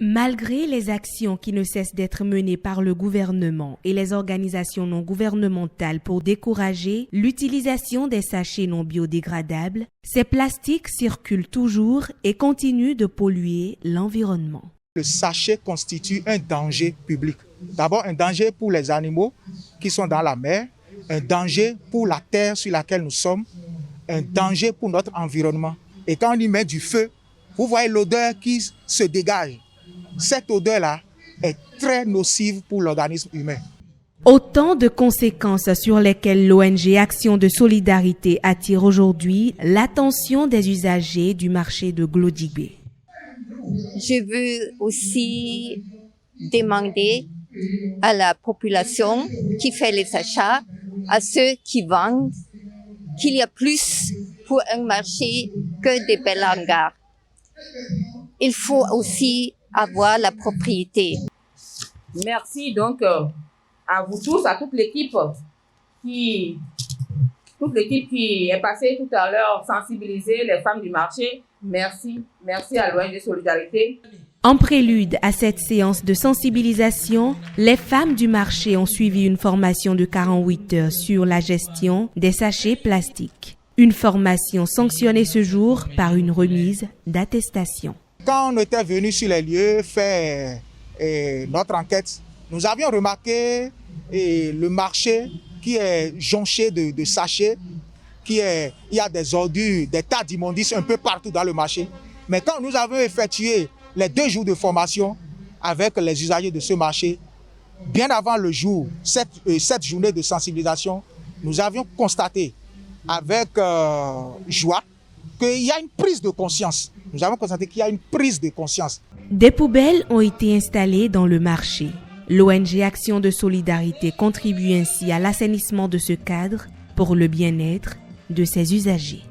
Malgré les actions qui ne cessent d'être menées par le gouvernement et les organisations non gouvernementales pour décourager l'utilisation des sachets non biodégradables, ces plastiques circulent toujours et continuent de polluer l'environnement. Le sachet constitue un danger public. D'abord, un danger pour les animaux qui sont dans la mer, un danger pour la terre sur laquelle nous sommes, un danger pour notre environnement. Et quand on y met du feu, vous voyez l'odeur qui se dégage. Cette odeur-là est très nocive pour l'organisme humain. Autant de conséquences sur lesquelles l'ONG Action de Solidarité attire aujourd'hui l'attention des usagers du marché de Glodigué. Je veux aussi demander à la population qui fait les achats, à ceux qui vendent, qu'il y a plus pour un marché que des belles hangars. Il faut aussi avoir la propriété. Merci donc à vous tous, à toute l'équipe qui est passée tout à l'heure sensibiliser les femmes du marché. Merci à l'ONG Solidarité. En prélude à cette séance de sensibilisation, les femmes du marché ont suivi une formation de 48 heures sur la gestion des sachets plastiques. Une formation sanctionnée ce jour par une remise d'attestation. Quand on était venu sur les lieux faire notre enquête, nous avions remarqué le marché qui est jonché de sachets, il y a des ordures, des tas d'immondices un peu partout dans le marché. Mais quand nous avons effectué les 2 jours de formation avec les usagers de ce marché, bien avant le jour, cette journée de sensibilisation, nous avions constaté avec joie qu'il y a une prise de conscience. Nous avons constaté qu'il y a une prise de conscience. Des poubelles ont été installées dans le marché. L'ONG Action de Solidarité contribue ainsi à l'assainissement de ce cadre pour le bien-être de ses usagers.